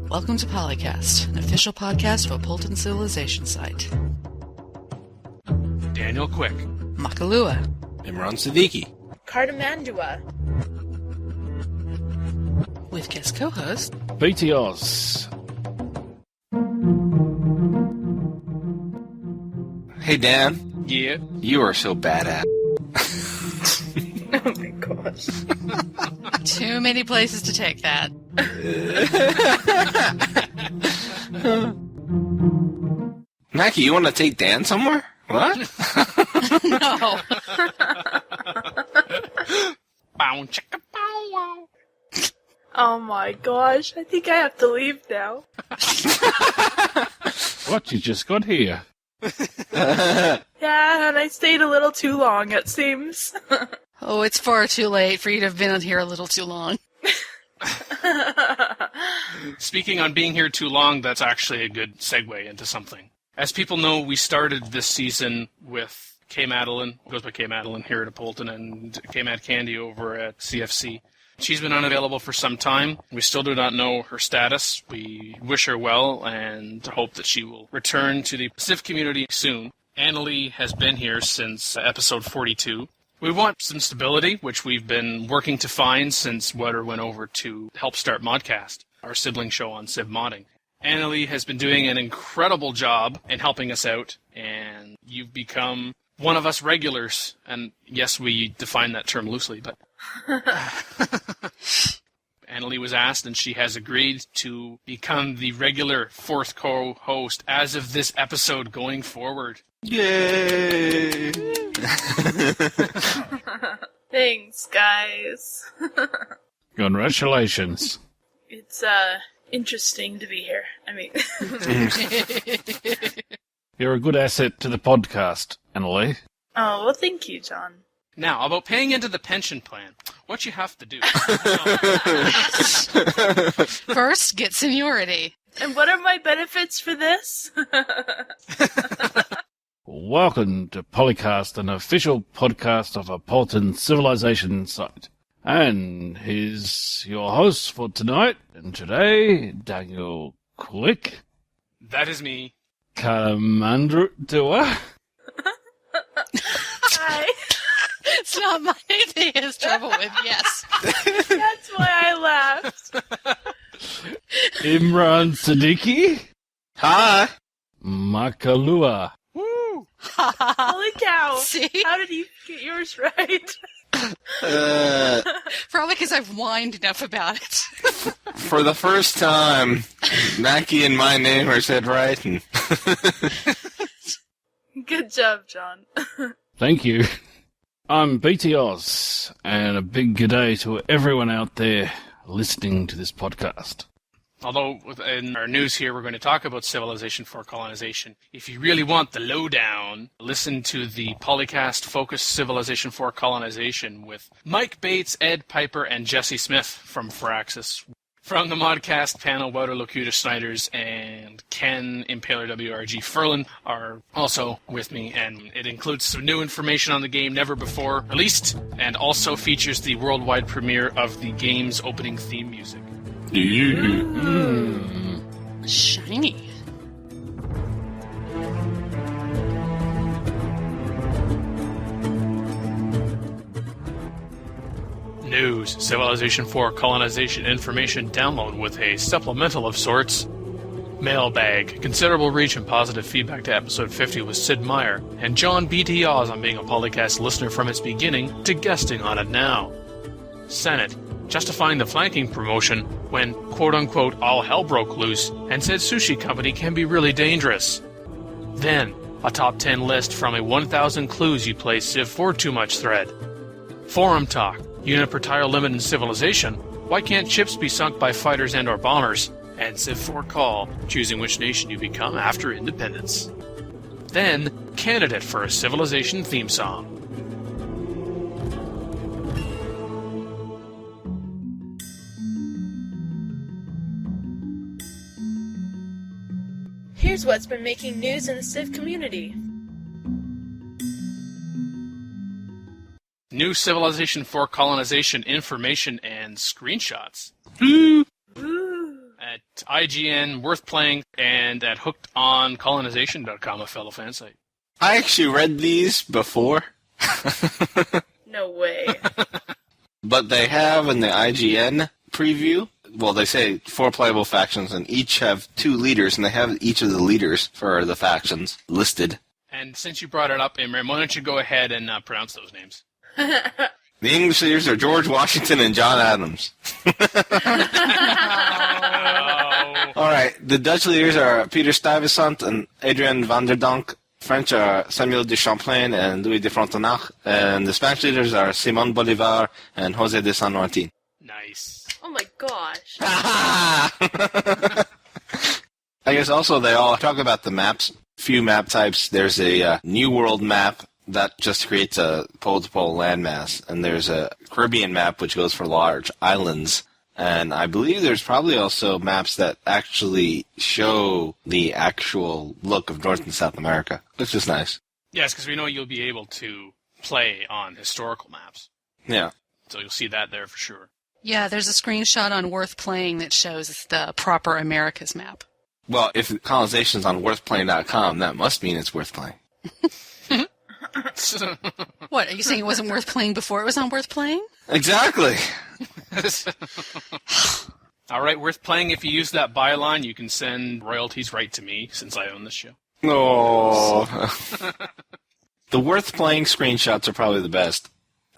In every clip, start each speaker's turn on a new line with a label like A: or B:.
A: Welcome to PolyCast, an official podcast of Apolyton Civilization Site.
B: Daniel Quick.
A: Makahlua.
C: Imran Siddiqui.
D: Cartimandua.
A: With guest co-host
E: BTOs.
C: Hey Dan.
B: Yeah.
C: You are so badass.
D: Oh my gosh.
A: Too many places to take that.
C: Mackie, you want to take Dan somewhere? What?
A: No.
B: Bow, chicka, bow, wow.
D: Oh my gosh. I think I have to leave now.
E: What, you just got here?
D: Yeah, and I stayed a little too long, it seems.
A: Oh, it's far too late for you to have been on here a little too long.
B: Speaking on being here too long, that's actually a good segue into something. As people know, we started this season with Kay Madeline, goes by Kay Madeline here at Apolyton, and Kay Mad Candy over at CFC. She's been unavailable for some time. We still do not know her status. We wish her well and hope that she will return to the Civ community soon. Annalee has been here since episode 42. We want some stability, which we've been working to find since Wetter went over to help start ModCast, our sibling show on Civ modding. Annalee has been doing an incredible job in helping us out, and you've become one of us regulars. And yes, we define that term loosely, but Annalee was asked, and she has agreed to become the regular fourth co-host as of this episode going forward.
C: Yay!
D: Thanks, guys.
E: Congratulations.
D: It's, interesting to be here. I mean...
E: You're a good asset to the podcast, Annalee.
D: Oh, well, thank you, John.
B: Now, about paying into the pension plan, what you have to do.
A: First, get seniority.
D: And what are my benefits for this?
E: Welcome to PolyCast, an official podcast of Apolyton Civilization Site. And here's your host for tonight and today, Daniel Quick.
B: That is me.
E: Cartimandua.
D: Hi.
A: It's not my thing he has trouble with, yes.
D: That's why I laughed.
E: Imran Siddiqui.
C: Hi.
E: Makahlua.
B: Woo!
D: Holy cow.
A: See?
D: How did you get yours right?
A: Probably because I've whined enough about it.
C: For the first time, Mackie and my name are said right. And
D: Good job, John.
E: Thank you. I'm BTOs, and a big g'day to everyone out there listening to this podcast.
B: Although, in our news here, we're going to talk about Civilization for Colonization. If you really want the lowdown, listen to the PolyCast Focus Civilization for Colonization with Mike Bates, Ed Piper, and Jesse Smith from Firaxis. From the ModCast panel, Wouter Locutus Snyders and Ken Impaler WRG Furlan are also with me, and it includes some new information on the game never before released, and also features the worldwide premiere of the game's opening theme music.
A: Shiny.
B: News, Civilization 4 Colonization information download with a supplemental of sorts. Mailbag, considerable reach and positive feedback to episode 50 with Sid Meier, and John B.T. Oz on being a PolyCast listener from its beginning to guesting on it now. Senate, justifying the flanking promotion when, quote-unquote, all hell broke loose and said sushi company can be really dangerous. Then, a top 10 list from a 1,000 clues you play Civ 4 too much thread. Forum talk, unit per tile limit in Civilization, why can't ships be sunk by fighters and or bombers, and Civ 4 call, choosing which nation you become after independence. Then, candidate for a Civilization theme song.
D: Here's what's been making news in the Civ community.
B: New Civilization 4 Colonization information and screenshots.
D: Ooh.
B: At IGN, Worth Playing, and at hookedoncolonization.com, a fellow fan site.
C: I actually read these before.
D: No way.
C: But they have in the IGN preview, well, they say 4 playable factions, and each have 2 leaders, and they have each of the leaders for the factions listed.
B: And since you brought it up, Imran, why don't you go ahead and pronounce those names?
C: The English leaders are George Washington and John Adams. All right, the Dutch leaders are Peter Stuyvesant and Adrien van der Donck. French are Samuel de Champlain and Louis de Frontenac. And the Spanish leaders are Simón Bolívar and José de San Martín.
B: Nice.
D: Oh my gosh.
C: I guess also they all talk about the maps. Few map types. There's a New World map that just creates a pole-to-pole landmass. And there's a Caribbean map which goes for large islands. And I believe there's probably also maps that actually show the actual look of North and South America, which is nice.
B: Yes, because we know you'll be able to play on historical maps.
C: Yeah.
B: So you'll see that there for sure.
A: Yeah, there's a screenshot on Worth Playing that shows the proper Americas map.
C: Well, if colonization's on worthplaying.com, that must mean it's worth playing.
A: What, are you saying it wasn't worth playing before it was on Worth Playing?
C: Exactly.
B: All right, Worth Playing. If you use that byline, you can send royalties right to me, since I own this show.
C: Oh. The Worth Playing screenshots are probably the best.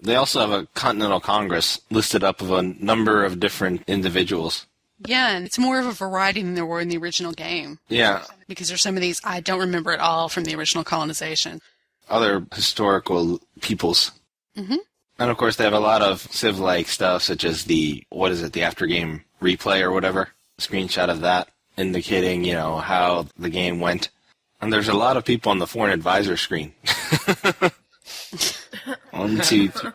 C: They also have a Continental Congress listed up of a number of different individuals.
A: Yeah, and it's more of a variety than there were in the original game.
C: Yeah.
A: Because there's some of these I don't remember at all from the original colonization.
C: Other historical peoples.
A: Mm-hmm.
C: And of course they have a lot of Civ-like stuff, such as the after-game replay or whatever. A screenshot of that indicating, how the game went. And there's a lot of people on the foreign advisor screen. 1, 2, 3.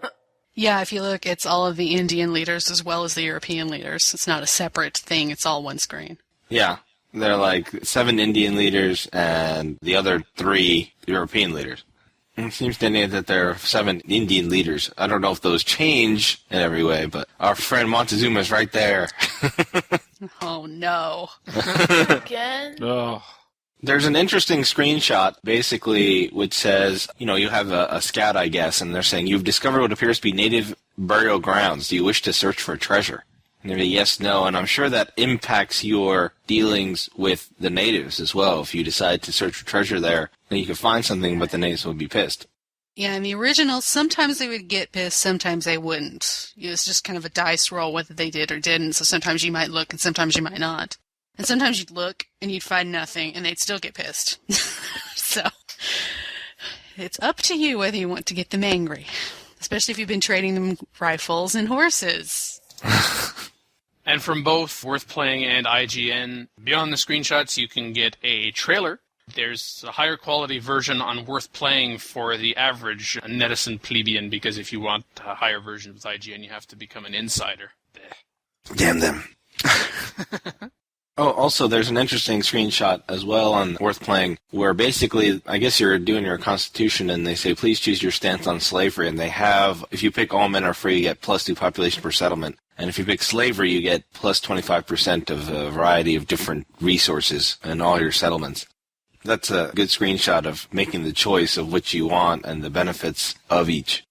A: Yeah, if you look, it's all of the Indian leaders as well as the European leaders. It's not a separate thing. It's all one screen.
C: Yeah. There are like 7 Indian leaders and the other 3 European leaders. It seems to me that there are 7 Indian leaders. I don't know if those change in every way, but our friend Montezuma's right there.
A: Oh, no.
D: Again?
E: Oh.
C: There's an interesting screenshot, basically, which says, you have a scout, I guess, and they're saying, you've discovered what appears to be native burial grounds. Do you wish to search for treasure? And they're yes, no, and I'm sure that impacts your dealings with the natives as well. If you decide to search for treasure there, then you could find something, but the natives would be pissed.
A: Yeah, in the original, sometimes they would get pissed, sometimes they wouldn't. It was just kind of a dice roll whether they did or didn't, so sometimes you might look and sometimes you might not. And sometimes you'd look and you'd find nothing and they'd still get pissed. So, it's up to you whether you want to get them angry. Especially if you've been trading them rifles and horses.
B: And from both Worth Playing and IGN, beyond the screenshots, you can get a trailer. There's a higher quality version on Worth Playing for the average netizen plebeian, because if you want a higher version with IGN, you have to become an insider.
C: Damn them. Oh, also, there's an interesting screenshot as well on Worth Playing, where basically, I guess you're doing your constitution, and they say, please choose your stance on slavery, and they have, if you pick all men are free, you get +2 population per settlement. And if you pick slavery, you get plus 25% of a variety of different resources in all your settlements. That's a good screenshot of making the choice of which you want and the benefits of each.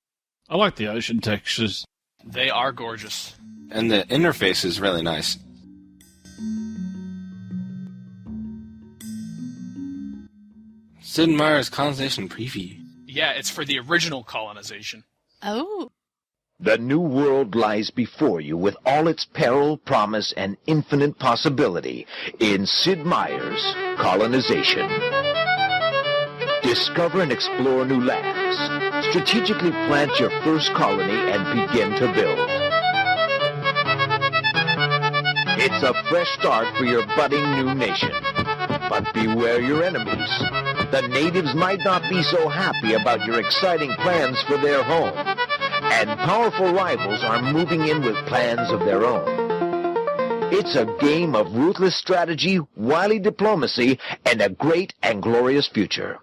E: I like the ocean textures.
B: They are gorgeous.
C: And the interface is really nice. Sid Meier's colonization preview.
B: Yeah, it's for the original colonization.
A: Oh.
F: The new world lies before you with all its peril, promise, and infinite possibility in Sid Meier's Colonization. Discover and explore new lands. Strategically plant your first colony and begin to build. It's a fresh start for your budding new nation. But beware your enemies. The natives might not be so happy about your exciting plans for their home. And powerful rivals are moving in with plans of their own. It's a game of ruthless strategy, wily diplomacy, and a great and glorious future.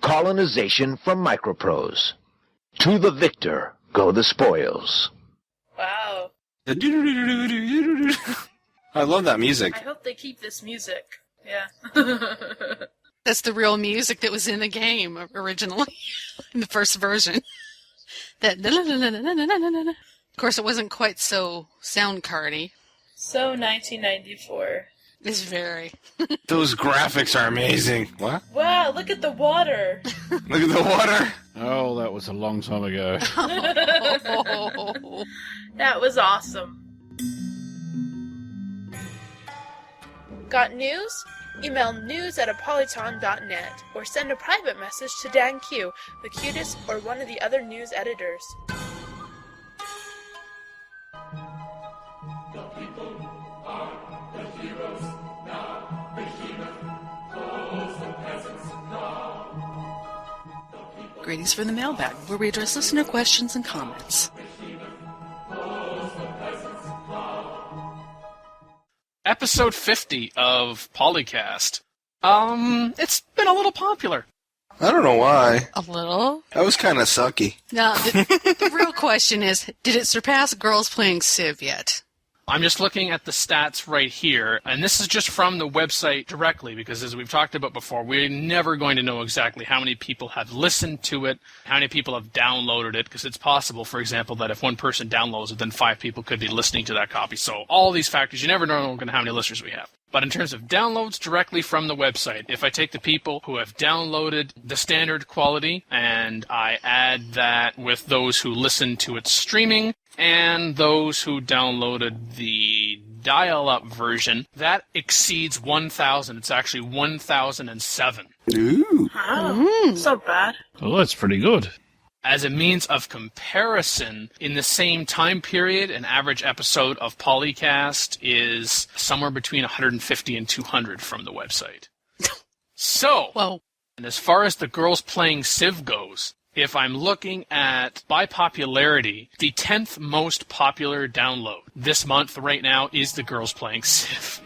F: Colonization from Microprose. To the victor go the spoils.
D: Wow.
C: I I love that music.
D: I hope they keep this music. Yeah.
A: That's the real music that was in the game originally, in the first version. That. Of course, it wasn't quite so sound cardy.
D: So 1994.
A: It's very.
C: Those graphics are amazing. What?
D: Wow, look at the water.
C: Look at the water.
E: Oh, that was a long time ago.
D: That was awesome. Got news? Email news@apolyton.net or send a private message to DanQ, the cutest, or one of the other news editors.
A: Greetings from the Mailbag, where we address listener questions and comments.
B: Episode 50 of PolyCast. It's been a little popular.
C: I don't know why.
A: A little.
C: That was kind of sucky.
A: Now, the real question is, did it surpass Girls Playing Civ yet?
B: I'm just looking at the stats right here, and this is just from the website directly, because as we've talked about before, we're never going to know exactly how many people have listened to it, how many people have downloaded it, because it's possible, for example, that if one person downloads it, then 5 people could be listening to that copy. So all these factors, you never know how many listeners we have. But in terms of downloads directly from the website, if I take the people who have downloaded the standard quality and I add that with those who listen to it streaming and those who downloaded the dial-up version, that exceeds 1,000. It's actually 1,007.
C: Ooh.
D: Wow, it's not bad.
E: Well, that's pretty good.
B: As a means of comparison, in the same time period, an average episode of PolyCast is somewhere between 150 and 200 from the website. So,
A: Whoa.
B: and as far as the Girls Playing Civ goes, if I'm looking at by popularity, the 10th most popular download this month right now is the Girls Playing Civ.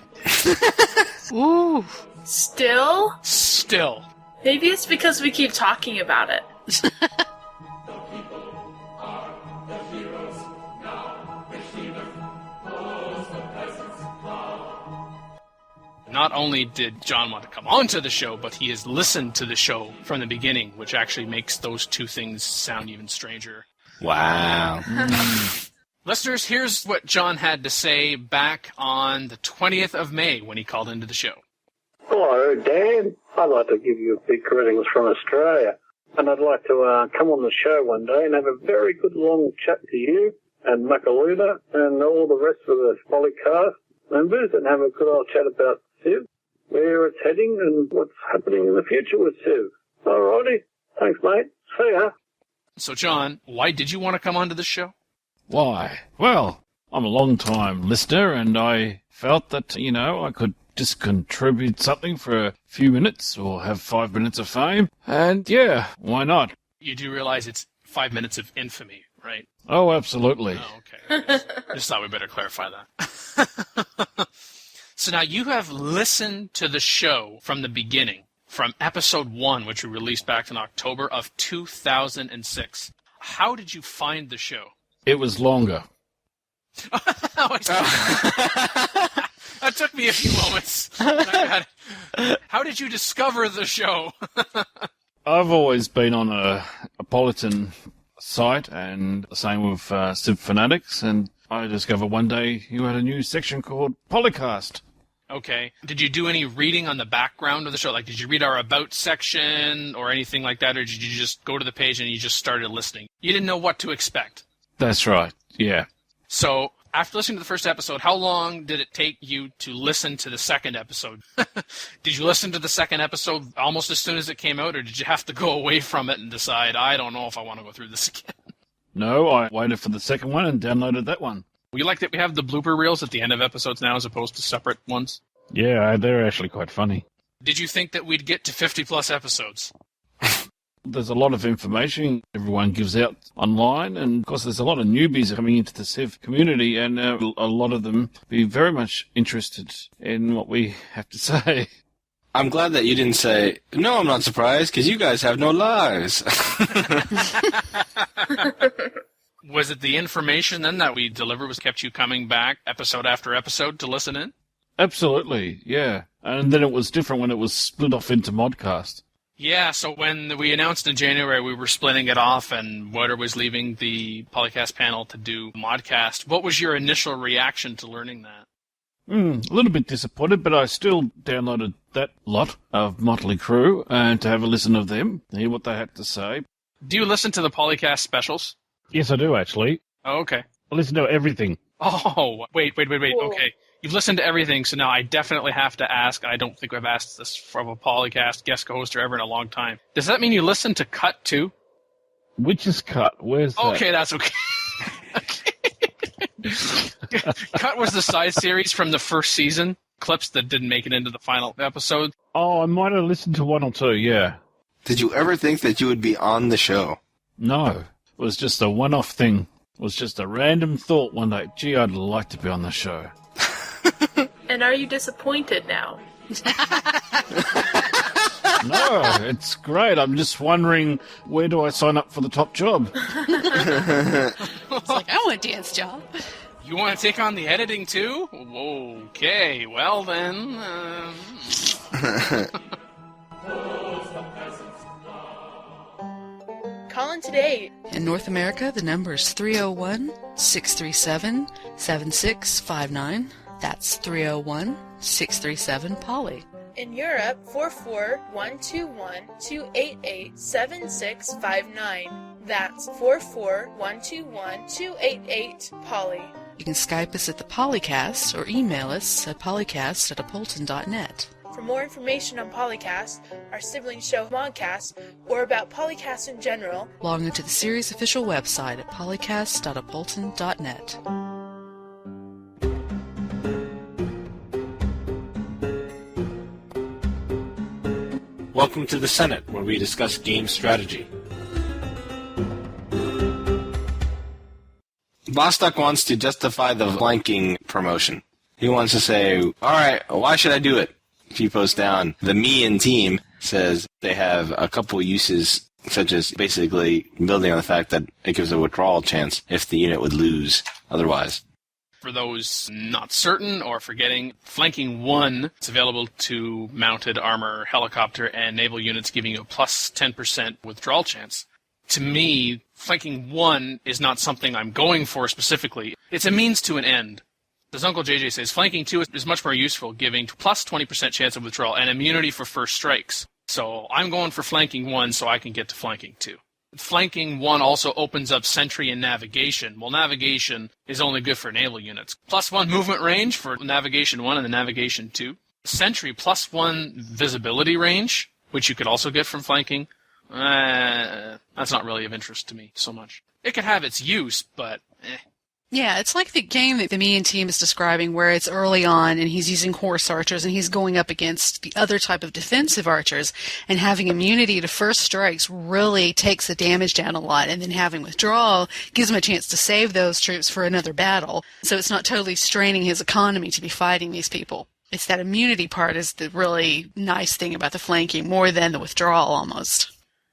A: Ooh.
D: Still?
B: Still.
D: Maybe it's because we keep talking about it.
B: Not only did John want to come onto the show, but he has listened to the show from the beginning, which actually makes those two things sound even stranger.
C: Wow.
B: Listeners, here's what John had to say back on the 20th of May when he called into the show.
G: Hello, Dan. I'd like to give you a big greetings from Australia. And I'd like to come on the show one day and have a very good long chat to you and Makahlua and all the rest of the PolyCast members and have a good old chat about Civ, where it's heading and what's happening in the future with Civ. Alrighty. Thanks, mate. See ya.
B: So, John, why did you want to come onto the show?
E: Why? Well, I'm a long-time listener, and I felt that, I could just contribute something for a few minutes or have 5 minutes of fame. And, yeah, why not?
B: You do realize it's 5 minutes of infamy, right?
E: Oh, absolutely.
B: Oh, okay. Just thought we better clarify that. So now you have listened to the show from the beginning, from episode 1, which we released back in October of 2006. How did you find the show?
E: It was longer.
B: That took me a few moments. How did you discover the show?
E: I've always been on a Apolyton site, and the same with Civ Fanatics, and I discovered one day you had a new section called PolyCast.
B: Okay. Did you do any reading on the background of the show? Like, did you read our About section or anything like that, or did you just go to the page and you just started listening? You didn't know what to expect.
E: That's right, yeah.
B: So, after listening to the first episode, how long did it take you to listen to the second episode? Did you listen to the second episode almost as soon as it came out, or did you have to go away from it and decide, I don't know if I want to go through this again?
E: No, I waited for the second one and downloaded that one.
B: We like that we have the blooper reels at the end of episodes now as opposed to separate ones.
E: Yeah, they're actually quite funny.
B: Did you think that we'd get to 50-plus episodes?
E: There's a lot of information everyone gives out online, and of course there's a lot of newbies coming into the Civ community, and a lot of them be very much interested in what we have to say.
C: I'm glad that you didn't say, no, I'm not surprised, because you guys have no lives.
B: Was it the information then that we delivered was kept you coming back episode after episode to listen in?
E: Absolutely, yeah. And then it was different when it was split off into ModCast.
B: Yeah, so when we announced in January we were splitting it off and Water was leaving the PolyCast panel to do ModCast, what was your initial reaction to learning that?
E: A little bit disappointed, but I still downloaded that lot of Motley Crue and to have a listen of them, hear what they had to say.
B: Do you listen to the PolyCast specials?
E: Yes, I do, actually.
B: Oh, okay.
E: I listen to everything.
B: Oh, wait.
D: Whoa.
B: Okay. You've listened to everything, so now I definitely have to ask, I don't think I've asked this from a PolyCast guest co-host or ever in a long time. Does that mean you listen to Cut too?
E: Which is Cut? Where's that?
B: Okay, that's okay. Cut was the side series from the first season, clips that didn't make it into the final episode.
E: Oh, I might have listened to one or two, yeah.
C: Did you ever think that you would be on the show?
E: No, it was just a one-off thing. It was just a random thought one day. Gee, I'd like to be on the show.
D: And are you disappointed now?
E: No, it's great. I'm just wondering, where do I sign up for the top job?
A: It's like, I want a dance job.
B: You want to take on the editing too? Okay, well then...
D: Call in today.
A: In North America, the number is 301-637-7659. That's 301-637-POLY.
D: In Europe, 44121-288-7659. That's 44121-288-POLY.
A: You can Skype us at the PolyCast or email us at polycast@apolyton.net.
D: For more information on PolyCast, our sibling show ModCast, or about PolyCast in general,
A: Log into the series official website at polycast.apolyton.net.
C: Welcome to the Senate, where we discuss game strategy. Bostock wants to justify the flanking promotion. He wants to say, alright, why should I do it? If you post down, the me and team says they have a couple uses, such as basically building on the fact that it gives a withdrawal chance if the unit would lose otherwise.
B: For those not certain or forgetting, flanking 1 is available to mounted armor, helicopter, and naval units, giving you a plus 10% withdrawal chance. To me, flanking 1 is not something I'm going for specifically. It's a means to an end. As Uncle JJ says, flanking 2 is much more useful, giving plus 20% chance of withdrawal and immunity for first strikes. So I'm going for flanking 1 so I can get to flanking 2. Flanking 1 also opens up sentry and navigation. Well, navigation is only good for naval units. Plus 1 movement range for navigation 1 and the navigation 2. Sentry plus 1 visibility range, which you could also get from flanking. That's not really of interest to me so much. It could have its use, but
A: Yeah, it's like the game that the me and team is describing where it's early on and he's using horse archers and he's going up against the other type of defensive archers, and having immunity to first strikes really takes the damage down a lot, and then having withdrawal gives him a chance to save those troops for another battle. So it's not totally straining his economy to be fighting these people. It's that immunity part is the really nice thing about the flanking, more than the withdrawal almost.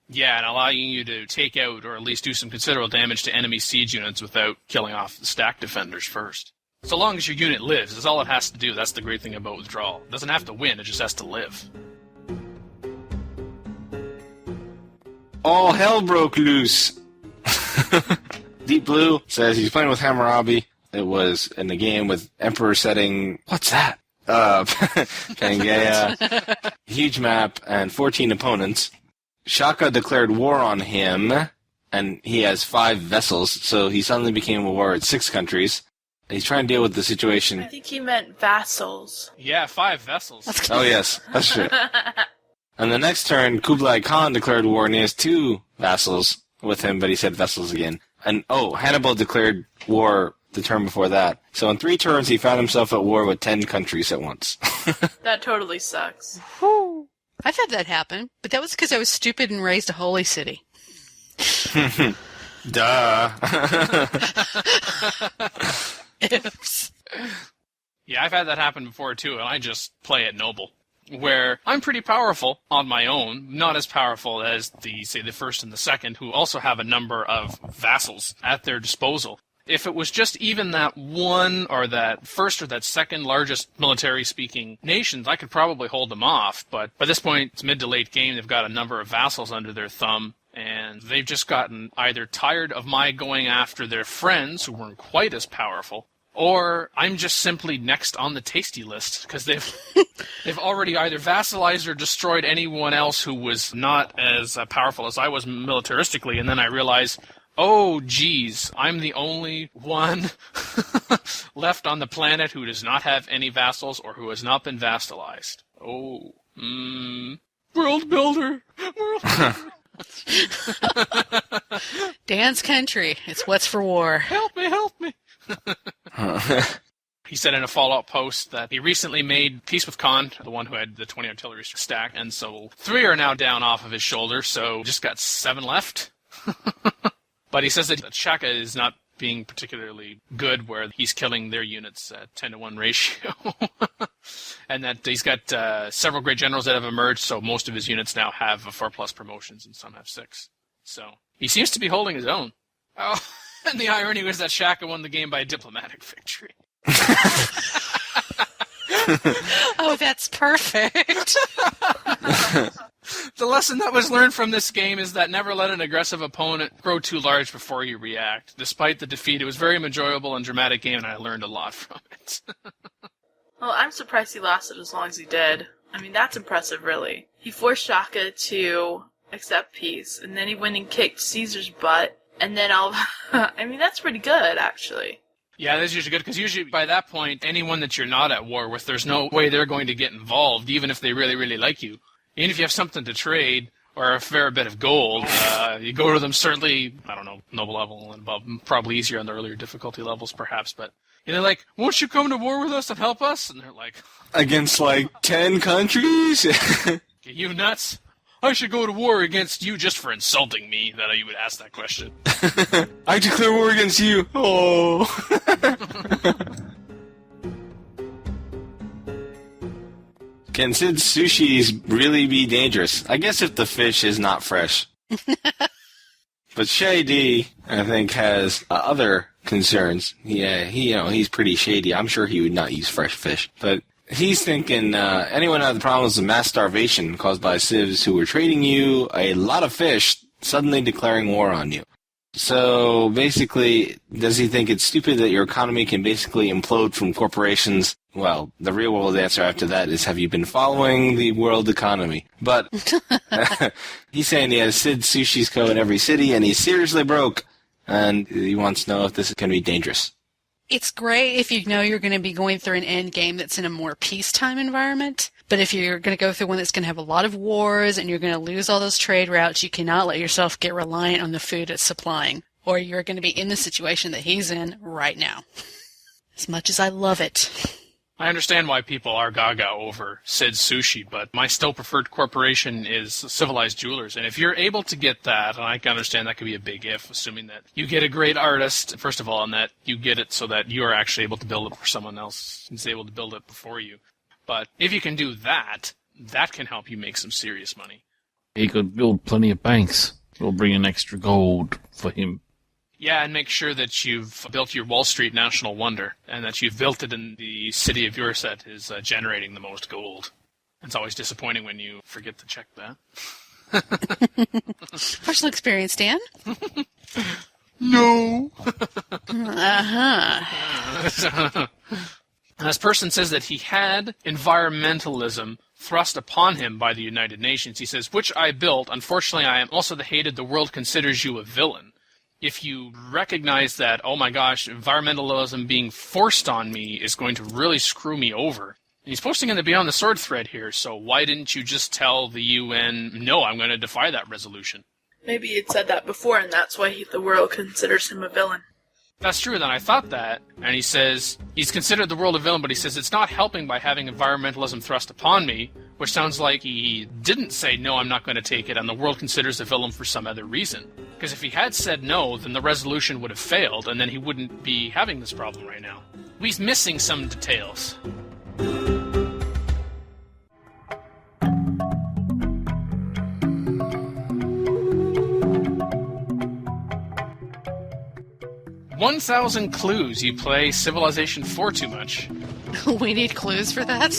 B: yeah, and allowing you to take out or at least do some considerable damage to enemy siege units without killing off the stack defenders first. So long as your unit lives, that's all it has to do. That's the great thing about withdrawal. It doesn't have to win, it just has to live.
C: All hell broke loose. Deep Blue says he's playing with Hammurabi. It was in the game with Emperor setting... What's that? Pangaea. Huge map and 14 opponents. Shaka declared war on him, and he has 5 vessels, so he suddenly became a war at 6 countries. He's trying to deal with the situation.
D: I think he meant vassals.
B: Yeah, 5 vessels.
C: Oh, yes, that's true. And the next turn, Kublai Khan declared war, and he has 2 vassals with him, but he said vessels again. And, Hannibal declared war the turn before that. So in 3 turns, he found himself at war with 10 countries at once.
D: That totally sucks.
A: I've had that happen, but that was because I was stupid and raised a holy city.
C: Duh.
A: Oops.
B: Yeah, I've had that happen before too, and I just play it noble. Where I'm pretty powerful on my own, not as powerful as the first and the second, who also have a number of vassals at their disposal. If it was just even that one or that first or that second largest military-speaking nations, I could probably hold them off. But by this point, it's mid to late game. They've got a number of vassals under their thumb, and they've just gotten either tired of my going after their friends who weren't quite as powerful, or I'm just simply next on the tasty list because they've already either vassalized or destroyed anyone else who was not as powerful as I was militaristically, and then I realize, oh, geez, I'm the only one left on the planet who does not have any vassals or who has not been vassalized. Oh, world builder.
A: Dan's country. It's what's for war.
B: Help me. He said in a Fallout post that he recently made peace with Khan, the one who had the 20 artillery stack, and so 3 are now down off of his shoulder, so just got 7 left. But he says that Shaka is not being particularly good, where he's killing their units at 10-to-1 ratio. And that he's got several great generals that have emerged, so most of his units now have 4+ promotions, and some have 6. So he seems to be holding his own. Oh, and the irony was that Shaka won the game by a diplomatic victory.
A: Oh, that's perfect.
B: The lesson that was learned from this game is that never let an aggressive opponent grow too large before you react. Despite the defeat, it was a very enjoyable and dramatic game, and I learned a lot from it.
D: Well, I'm surprised he lasted as long as he did. I mean, that's impressive, really. He forced Shaka to accept peace, and then he went and kicked Caesar's butt, and then I mean, that's pretty good, actually.
B: Yeah, that's usually good, because usually by that point, anyone that you're not at war with, there's no way they're going to get involved, even if they really, really like you. Even if you have something to trade, or a fair bit of gold, you go to them, certainly, I don't know, noble level and above, probably easier on the earlier difficulty levels, perhaps, but they're like, won't you come to war with us and help us? And they're like...
C: Against, 10 countries?
B: You nuts? I should go to war against you just for insulting me, that you would ask that question.
C: I declare war against you. Oh. Can Sid's sushis really be dangerous? I guess if the fish is not fresh. But Shady, I think, has other concerns. Yeah, he's pretty shady. I'm sure he would not use fresh fish. But he's thinking anyone have the problems of mass starvation caused by civs who were trading you a lot of fish, suddenly declaring war on you. So basically, does he think it's stupid that your economy can basically implode from corporations? Well, the real world answer after that is, have you been following the world economy? But he's saying he has Sid Sushi's Co. in every city, and he's seriously broke, and he wants to know if this is going to be dangerous.
A: It's great if you know you're going to be going through an end game that's in a more peacetime environment. But if you're going to go through one that's going to have a lot of wars and you're going to lose all those trade routes, you cannot let yourself get reliant on the food it's supplying, or you're going to be in the situation that he's in right now. As much as I love it.
B: I understand why people are gaga over Sid's Sushi, but my still preferred corporation is Civilized Jewelers. And if you're able to get that, and I can understand that could be a big if, assuming that you get a great artist, first of all, and that you get it so that you are actually able to build it for someone else who's able to build it before you. But if you can do that, that can help you make some serious money.
E: He could build plenty of banks. It'll bring in extra gold for him.
B: Yeah, and make sure that you've built your Wall Street national wonder, and that you've built it in the city of yours that is generating the most gold. It's always disappointing when you forget to check that.
A: Personal experience, Dan?
B: No.
A: Uh-huh.
B: This person says that he had environmentalism thrust upon him by the United Nations. He says, which I built. Unfortunately, I am also the hated. The world considers you a villain. If you recognize that, oh my gosh, environmentalism being forced on me is going to really screw me over. And he's posting in the Beyond the Sword thread here, so why didn't you just tell the UN, no, I'm going to defy that resolution?
D: Maybe he'd said that before, and that's why the world considers him a villain.
B: That's true, then I thought that. And he says, he's considered the world a villain, but he says it's not helping by having environmentalism thrust upon me, which sounds like he didn't say, no, I'm not going to take it, and the world considers the villain for some other reason. Because if he had said no, then the resolution would have failed, and then he wouldn't be having this problem right now. He's missing some details. 1,000 clues. You play Civilization 4 too much.
A: We need clues for that.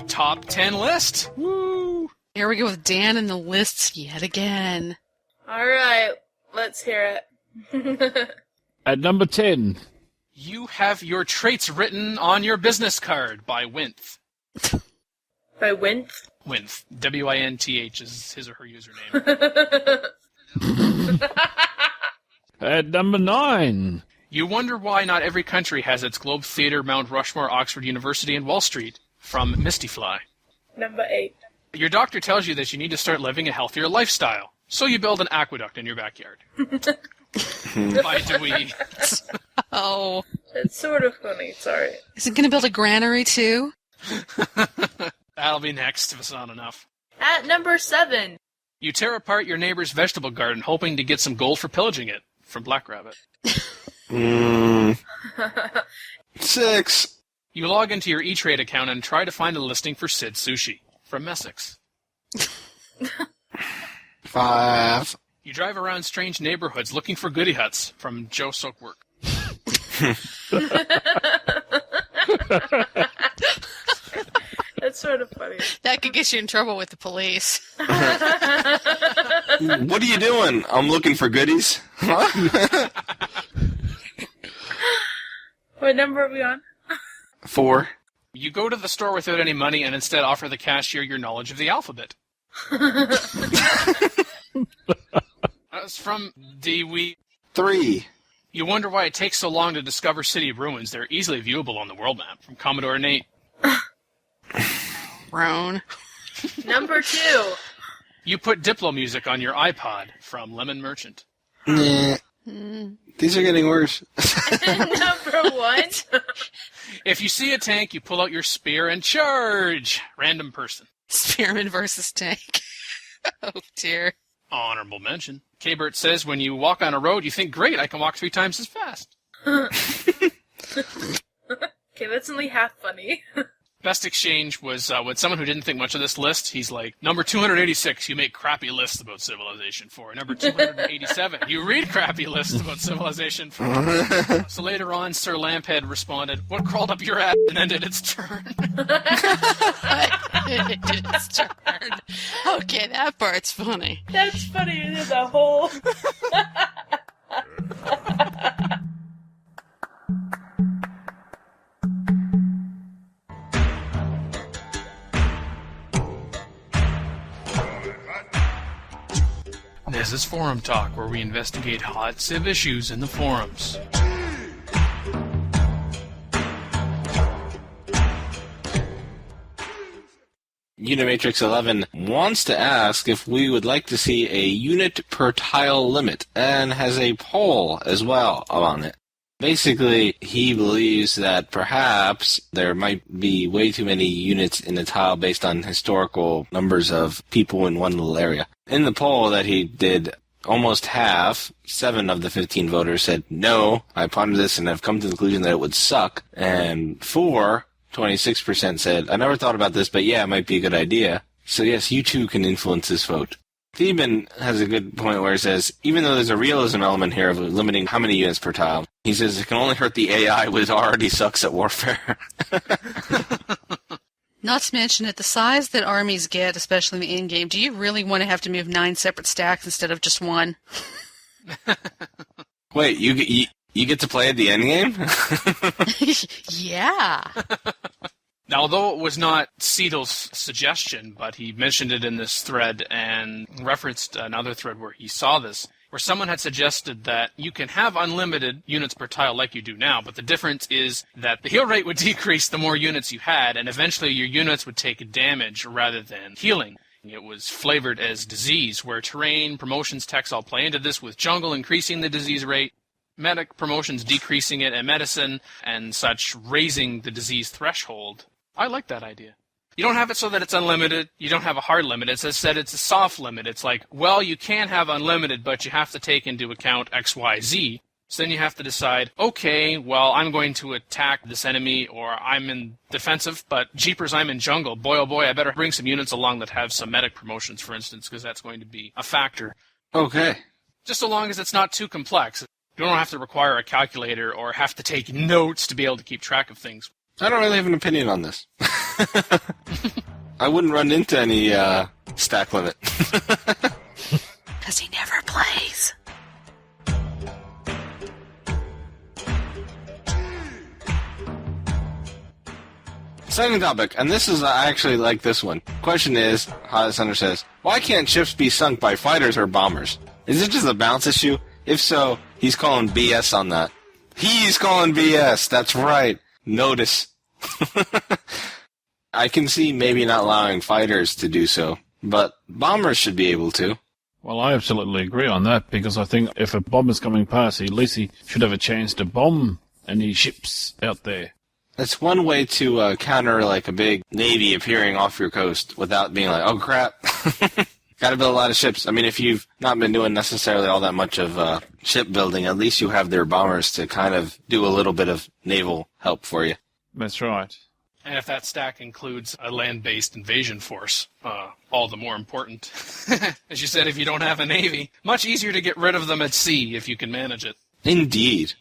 B: Top 10 list. Woo!
A: Here we go with Dan and the lists yet again.
D: All right, let's hear it.
E: At number 10.
B: You have your traits written on your business card by Winth.
D: By Winth?
B: Winth. W-I-N-T-H is his or her username.
E: At number 9.
B: You wonder why not every country has its Globe Theatre, Mount Rushmore, Oxford University, and Wall Street. From Mistyfly.
D: Number 8.
B: Your doctor tells you that you need to start living a healthier lifestyle, so you build an aqueduct in your backyard. By Dewey.
A: Oh.
D: It's sort of funny, sorry.
A: Is it going to build a granary, too?
B: That'll be next if it's not enough.
D: At number 7.
B: You tear apart your neighbor's vegetable garden hoping to get some gold for pillaging it. From Black Rabbit.
C: 6.
B: You log into your E-Trade account and try to find a listing for Sid Sushi. From Essex.
C: 5.
B: You drive around strange neighborhoods looking for goodie huts. From Joe Soakwork.
D: That's sort of funny.
A: That could get you in trouble with the police.
C: What are you doing? I'm looking for goodies.
D: What number are we on?
C: 4.
B: You go to the store without any money and instead offer the cashier your knowledge of the alphabet. That's from Dewey.
C: 3.
B: You wonder why it takes so long to discover city ruins. They're easily viewable on the world map. From Commodore Nate.
A: Roan.
D: Number 2.
B: You put Diplo music on your iPod. From Lemon Merchant.
C: Nah. These are getting worse.
D: Number 1.
B: If you see a tank, you pull out your spear and charge. Random person.
A: Spearman versus tank. Oh, dear.
B: Honorable mention. K-Bert says when you walk on a road, you think, great, I can walk 3 times as fast.
D: Okay, that's only half funny.
B: Best exchange was with someone who didn't think much of this list. He's like, number 286, you make crappy lists about Civilization 4. Number 287, you read crappy lists about Civilization 4. So later on, Sir Lamphead responded, what crawled up your ass and ended its turn?
A: It's turned. Okay, that part's funny.
D: That's funnier than the whole...
B: This is Forum Talk, where we investigate hot Civ issues in the forums.
C: Unimatrix 11 wants to ask if we would like to see a unit per tile limit, and has a poll as well on it. Basically, he believes that perhaps there might be way too many units in a tile based on historical numbers of people in one little area. In the poll that he did, almost half, 7 of the 15 voters said, no, I pondered this and have come to the conclusion that it would suck. And 26% said, I never thought about this, but yeah, it might be a good idea. So yes, you too can influence this vote. Theban has a good point where he says, even though there's a realism element here of limiting how many units per tile, he says it can only hurt the AI, which already sucks at warfare.
A: Not to mention, at the size that armies get, especially in the in-game, do you really want to have to move 9 separate stacks instead of just 1?
C: Wait, you get to play at the end game?
A: Yeah.
B: Now, although it was not Siedel's suggestion, but he mentioned it in this thread and referenced another thread where he saw this, where someone had suggested that you can have unlimited units per tile like you do now, but the difference is that the heal rate would decrease the more units you had, and eventually your units would take damage rather than healing. It was flavored as disease, where terrain, promotions, techs all play into this, with jungle increasing the disease rate, medic promotions decreasing it, and medicine and such raising the disease threshold. I like that idea. You don't have it so that it's unlimited. You don't have a hard limit. It's said it's a soft limit. It's like, well, you can have unlimited, but you have to take into account X, Y, Z. So then you have to decide, okay, well, I'm going to attack this enemy, or I'm in defensive, but jeepers, I'm in jungle. Boy, oh boy, I better bring some units along that have some medic promotions, for instance, because that's going to be a factor.
C: Okay.
B: Just so long as it's not too complex. You don't have to require a calculator or have to take notes to be able to keep track of things.
C: I don't really have an opinion on this. I wouldn't run into any stack limit.
A: Because he never plays.
C: Second topic, and this is, I actually like this one. Question is, Hot Hunter says, why can't ships be sunk by fighters or bombers? Is it just a balance issue? If so, he's calling BS on that. He's calling BS, that's right. Notice. I can see maybe not allowing fighters to do so, but bombers should be able to.
E: Well, I absolutely agree on that, because I think if a bomber's coming past, at least he should have a chance to bomb any ships out there.
C: That's one way to counter like a big navy appearing off your coast without being like, oh crap. Gotta build a lot of ships. I mean, if you've not been doing necessarily all that much of shipbuilding, at least you have their bombers to kind of do a little bit of naval help for you.
E: That's right.
B: And if that stack includes a land-based invasion force, all the more important. As you said, if you don't have a navy, much easier to get rid of them at sea if you can manage it.
C: Indeed.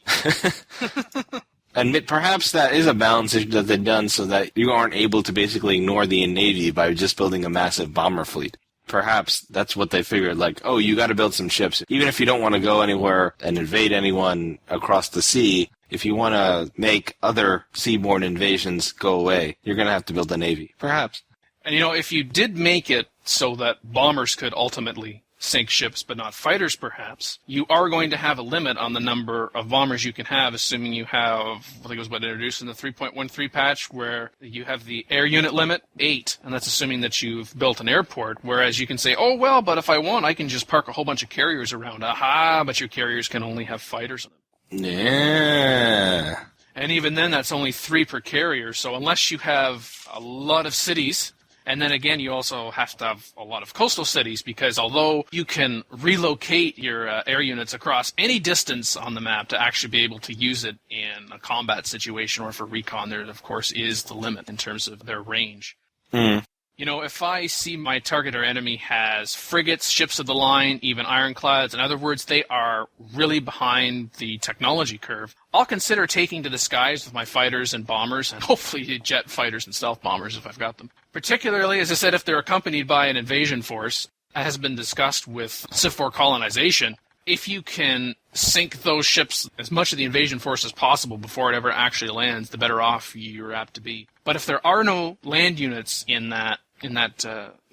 C: And perhaps that is a balance issue that they've done so that you aren't able to basically ignore the navy by just building a massive bomber fleet. Perhaps that's what they figured, like, oh, you got to build some ships. Even if you don't want to go anywhere and invade anyone across the sea, if you want to make other seaborne invasions go away, you're going to have to build a navy. Perhaps.
B: And, if you did make it so that bombers could ultimately sink ships, but not fighters, perhaps, you are going to have a limit on the number of bombers you can have, assuming you have, I think it was introduced in the 3.13 patch, where you have the air unit limit, 8, and that's assuming that you've built an airport, whereas you can say, oh, well, but if I want, I can just park a whole bunch of carriers around. Aha, but your carriers can only have fighters in them.
C: Yeah.
B: And even then, that's only 3 per carrier, so unless you have a lot of cities. And then again, you also have to have a lot of coastal cities, because although you can relocate your air units across any distance on the map to actually be able to use it in a combat situation or for recon, there, of course, is the limit in terms of their range.
C: Mm.
B: If I see my target or enemy has frigates, ships of the line, even ironclads, in other words, they are really behind the technology curve, I'll consider taking to the skies with my fighters and bombers, and hopefully jet fighters and stealth bombers if I've got them. Particularly, as I said, if they're accompanied by an invasion force, as has been discussed with Civ 4 colonization, if you can sink those ships, as much of the invasion force as possible before it ever actually lands, the better off you're apt to be. But if there are no land units in that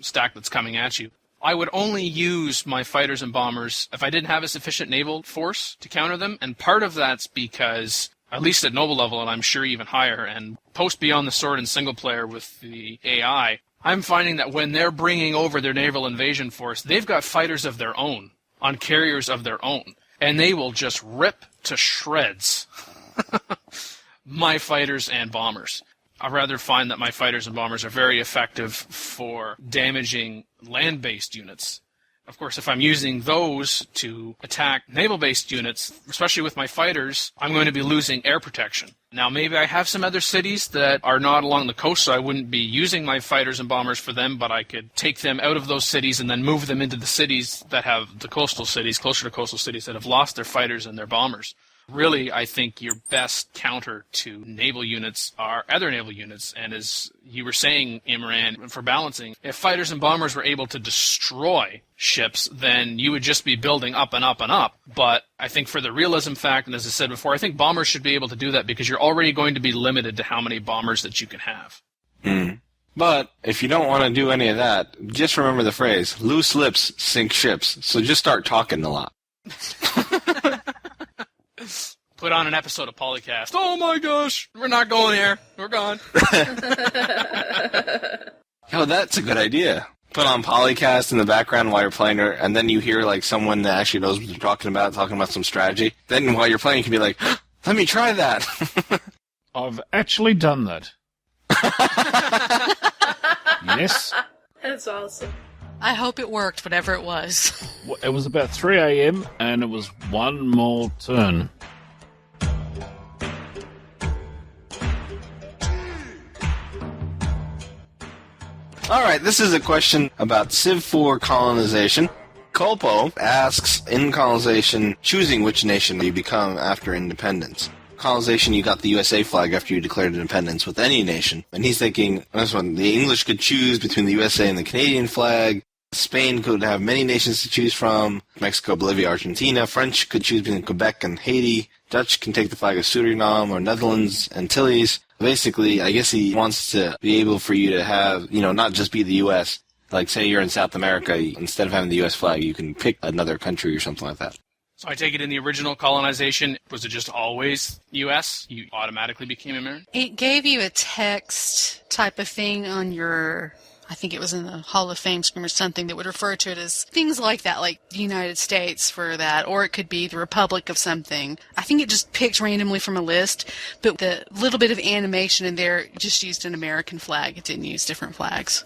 B: stack that's coming at you, I would only use my fighters and bombers if I didn't have a sufficient naval force to counter them, and part of that's because, at least at noble level, and I'm sure even higher, and post Beyond the Sword and single player with the AI, I'm finding that when they're bringing over their naval invasion force, they've got fighters of their own, on carriers of their own, and they will just rip to shreds my fighters and bombers. I rather find that my fighters and bombers are very effective for damaging land-based units. Of course, if I'm using those to attack naval-based units, especially with my fighters, I'm going to be losing air protection. Now, maybe I have some other cities that are not along the coast, so I wouldn't be using my fighters and bombers for them, but I could take them out of those cities and then move them into the cities that have the coastal cities, closer to coastal cities, that have lost their fighters and their bombers. Really, I think your best counter to naval units are other naval units, and as you were saying, Imran, for balancing, if fighters and bombers were able to destroy ships, then you would just be building up and up and up. But I think for the realism fact, and as I said before, I think bombers should be able to do that because you're already going to be limited to how many bombers that you can have.
C: Mm. But if you don't want to do any of that, just remember the phrase, loose lips sink ships, so just start talking a lot.
B: Put on an episode of PolyCast. Oh my gosh, we're not going here. We're gone.
C: Oh, that's a good idea. Put on PolyCast in the background while you're playing, and then you hear like someone that actually knows what they're talking about some strategy. Then while you're playing, you can be like, let me try that.
E: I've actually done that. Yes.
D: That's awesome.
A: I hope it worked, whatever it was.
E: It was about 3 a.m. and it was one more turn.
C: All right, this is a question about Civ 4 colonization. Culpo asks, in colonization, choosing which nation you become after independence. Colonization, you got the USA flag after you declared independence with any nation. And he's thinking, this one, the English could choose between the USA and the Canadian flag. Spain could have many nations to choose from. Mexico, Bolivia, Argentina. French could choose between Quebec and Haiti. Dutch can take the flag of Suriname or Netherlands, Antilles. Basically, I guess he wants to be able for you to have, not just be the U.S. Like, say you're in South America, instead of having the U.S. flag, you can pick another country or something like that.
B: So I take it in the original colonization, was it just always U.S.? You automatically became American?
A: It gave you a text type of thing on your, I think it was in the Hall of Fame screen or something that would refer to it as things like that, like the United States for that, or it could be the Republic of something. I think it just picked randomly from a list, but the little bit of animation in there just used an American flag. It didn't use different flags.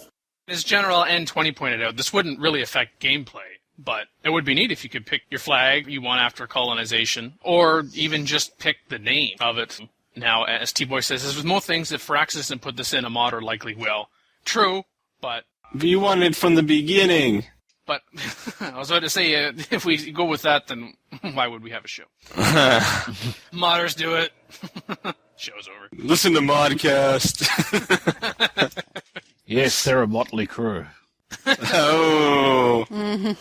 B: As General N20 pointed out, this wouldn't really affect gameplay. But it would be neat if you could pick your flag you want after colonization, or even just pick the name of it. Now, as T-Boy says, as with most things, if Firaxis didn't put this in, a modder likely will. True, but...
C: You wanted it from the beginning.
B: But, I was about to say, if we go with that, then why would we have a show? Modders do it. Show's over.
C: Listen to ModCast.
E: Yes, they're a motley crew.
C: Oh.
A: Mm-hmm.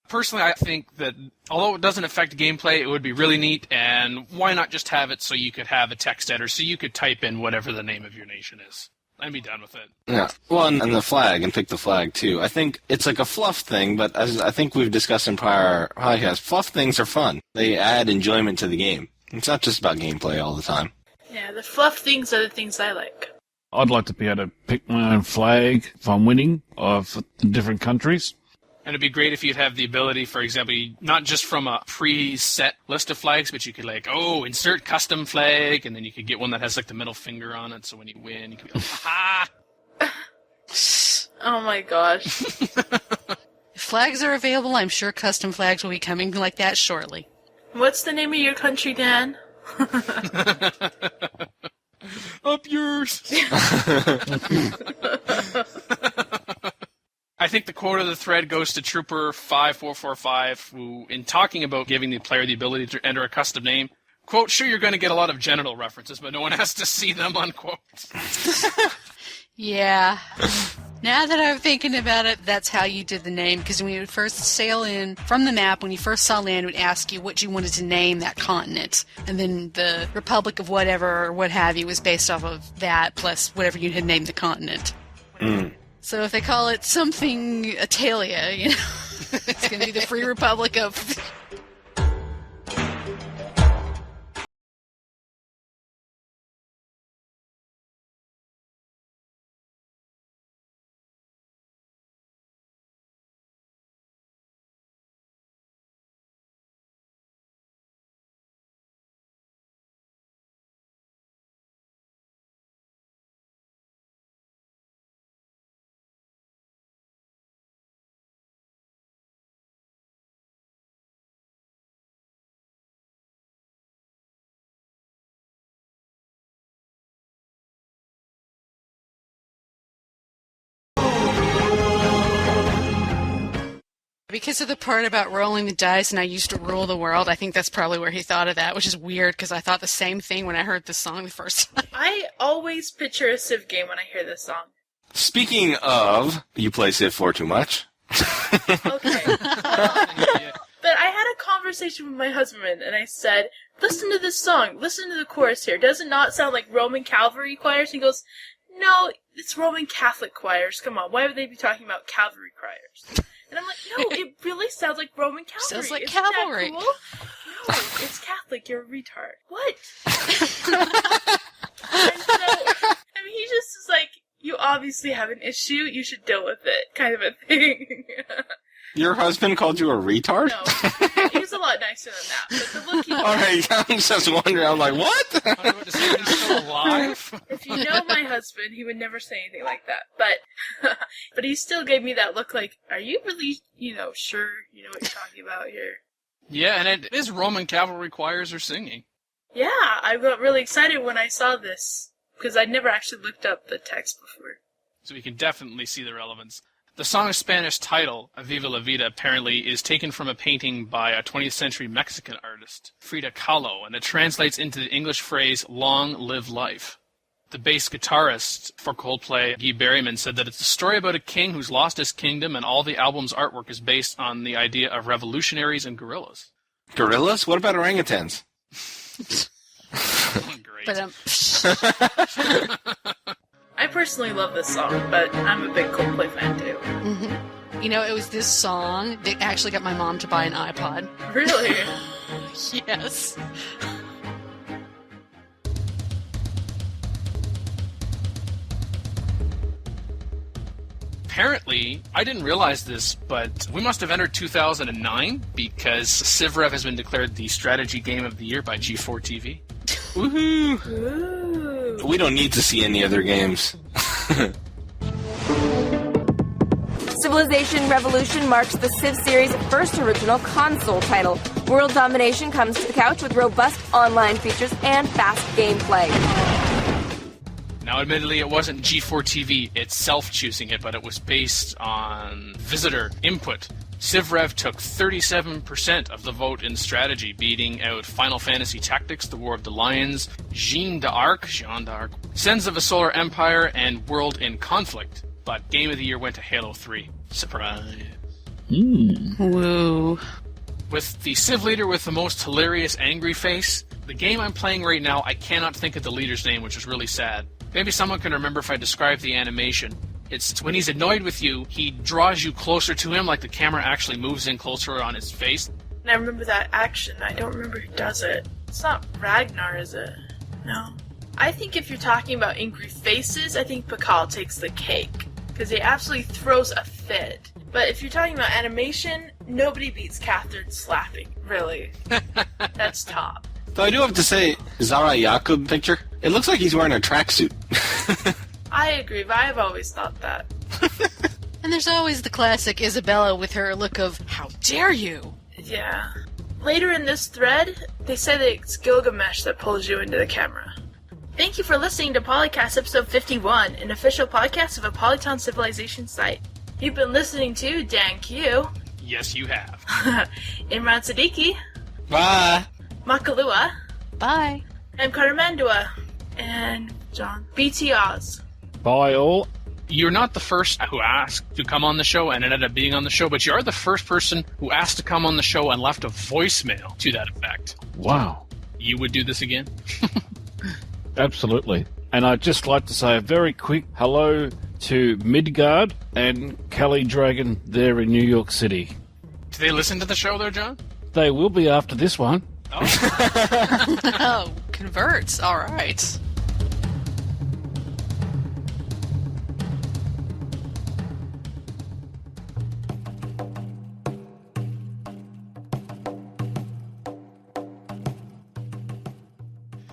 B: Personally, I think that although it doesn't affect gameplay, it would be really neat, and why not just have it so you could have a text editor, so you could type in whatever the name of your nation is. I'd be done with it.
C: Yeah. Well, and the flag, and pick the flag, too. I think it's like a fluff thing, but as I think we've discussed in prior podcasts, fluff things are fun. They add enjoyment to the game. It's not just about gameplay all the time.
D: Yeah, the fluff things are the things I like.
E: I'd like to be able to pick my own flag if I'm winning of different countries.
B: And it'd be great if you'd have the ability, for example, not just from a pre-set list of flags, but you could insert custom flag, and then you could get one that has the middle finger on it, so when you win, you can be like, ha!
D: Oh my gosh.
A: If flags are available, I'm sure custom flags will be coming like that shortly.
D: What's the name of your country, Dan?
B: Up yours! I think the quote of the thread goes to Trooper 5445, who, in talking about giving the player the ability to enter a custom name, quote, sure, you're going to get a lot of genital references, but no one has to see them, unquote.
A: Yeah. Now that I'm thinking about it, that's how you did the name, because when you would first sail in from the map, when you first saw land, it would ask you what you wanted to name that continent. And then the Republic of whatever or what have you was based off of that, plus whatever you had named the continent.
C: Mm.
A: So if they call it something Italia, it's going to be the Free Republic of... Because of the part about rolling the dice and I used to rule the world, I think that's probably where he thought of that, which is weird because I thought the same thing when I heard this song the first time.
D: I always picture a Civ game when I hear this song.
C: Speaking of, you play Civ 4 too much?
D: Okay. But I had a conversation with my husband and I said, listen to this song, listen to the chorus here. Does it not sound like Roman cavalry choirs? He goes, no, it's Roman Catholic choirs. Come on, why would they be talking about cavalry choirs? And I'm like, no, it really sounds like Roman cavalry.
A: Sounds like
D: Isn't
A: cavalry.
D: That cool? No, it's Catholic. You're a retard. What? And so, he just is like, you obviously have an issue. You should deal with it, kind of a thing.
C: Your husband called you a retard?
D: No, he was a lot nicer than that. But the look he
C: All right, I'm just wondering. I'm like, what?
B: I was about to say, he's still alive?
D: If you know my husband, he would never say anything like that. But he still gave me that look like, are you really, sure you know what you're talking about here?
B: Yeah, and it is Roman cavalry choirs are singing.
D: Yeah, I got really excited when I saw this, because I'd never actually looked up the text before.
B: So we can definitely see the relevance. The song's Spanish title, Viva la Vida, apparently is taken from a painting by a 20th century Mexican artist, Frida Kahlo, and it translates into the English phrase, long live life. The bass guitarist for Coldplay, Guy Berryman, said that it's a story about a king who's lost his kingdom, and all the album's artwork is based on the idea of revolutionaries and gorillas.
C: Gorillas? What about orangutans?
B: Great.
A: But
D: I personally love this song, but I'm a big Coldplay fan too.
A: mm-hmm. You know, it was this song that actually got my mom to buy an iPod.
D: Really?
A: Yes.
B: Apparently, I didn't realize this, but we must have entered 2009 because Civrev has been declared the strategy game of the year by G4 TV.
C: Woohoo!
D: Ooh.
C: We don't need to see any other games.
H: Civilization Revolution marks the Civ series' first original console title. World domination comes to the couch with robust online features and fast gameplay.
B: Now, admittedly, it wasn't G4 TV itself choosing it, but it was based on visitor input. Civrev took 37% of the vote in strategy, beating out Final Fantasy Tactics, The War of the Lions, Jeanne d'Arc, Sons of a Solar Empire, and World in Conflict. But Game of the Year went to Halo 3. Surprise.
A: Woo.
B: With the Civ leader with the most hilarious angry face, the game I'm playing right now, I cannot think of the leader's name, which is really sad. Maybe someone can remember if I describe the animation. It's when he's annoyed with you, he draws you closer to him, like the camera actually moves in closer on his face.
D: And I remember that action. I don't remember who does it. It's not Ragnar, is it? No. I think if you're talking about angry faces, I think Pakal takes the cake. Because he absolutely throws a fit. But if you're talking about animation, nobody beats Catherine slapping, really. That's top.
C: Though I do have to say, Zara Yakub picture, it looks like he's wearing a tracksuit.
D: I agree, but I've always thought that.
A: And there's always the classic Isabella with her look of, how dare you?
D: Yeah. Later in this thread, they say that it's Gilgamesh that pulls you into the camera. Thank you for listening to PolyCast episode 51, an official podcast of Apolyton Civilization Site. You've been listening to DanQ.
B: Yes, you have.
D: Imran Siddiqui.
C: Bye!
D: Makahlua.
A: Bye.
D: I'm Cartimandua. And John. BT Oz.
E: Bye all.
B: You're not the first who asked to come on the show and ended up being on the show, but you are the first person who asked to come on the show and left a voicemail to that effect.
E: Wow.
B: You would do this again?
E: Absolutely. And I'd just like to say a very quick hello to Midgard and Kelly Dragon there in New York City.
B: Do they listen to the show there, John?
E: They will be after this one.
B: Oh.
A: Oh, converts. All right.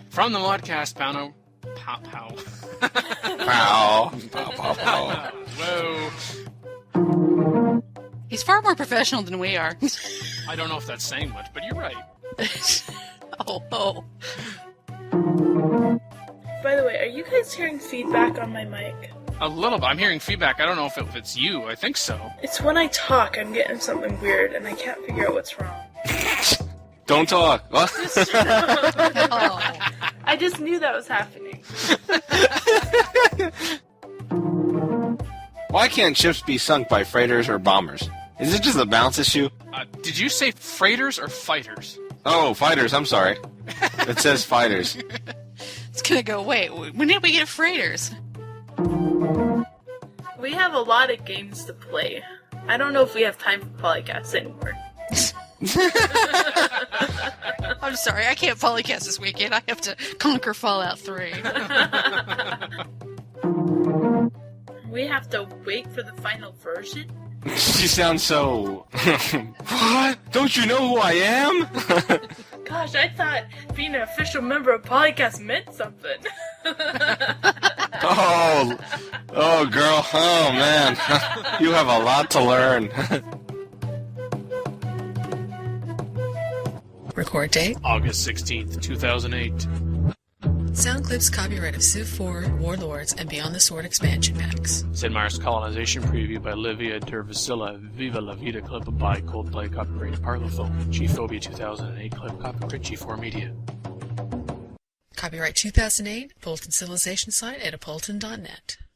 B: From the ModCast, Pow.
C: Pow. Pow, pow, pow.
B: Whoa.
A: He's far more professional than we are.
B: I don't know if that's saying much, but you're right.
A: Oh.
D: By the way, are you guys hearing feedback on my mic?
B: A little bit. I'm hearing feedback. I don't know if it's you. I think so.
D: It's when I talk, I'm getting something weird, and I can't figure out what's wrong.
C: Don't talk. What?
A: Oh.
D: I just knew that was happening.
C: Why can't ships be sunk by freighters or bombers? Is it just a balance issue?
B: Did you say freighters or fighters?
C: Oh, fighters, I'm sorry. It says fighters.
A: It's gonna go, wait, when did we get freighters?
D: We have a lot of games to play. I don't know if we have time for podcasts anymore.
A: I'm sorry, I can't polycast this weekend. I have to conquer Fallout 3.
D: We have to wait for the final version?
C: She sounds so... What? Don't you know who I am?
D: Gosh, I thought being an official member of Polycast meant something.
C: Oh, girl. Oh, man. You have a lot to learn.
A: Record date?
B: August 16th, 2008.
A: Sound clips copyright of Civ 4, Warlords, and Beyond the Sword expansion packs.
B: Sid Meier's Colonization preview by Livia Dervisilla, Viva La Vida clip by Coldplay, copyright Parlophone, G-Phobia 2008 clip, copyright G4 Media.
A: Copyright 2008, Apolyton Civilization Site at apolyton.net.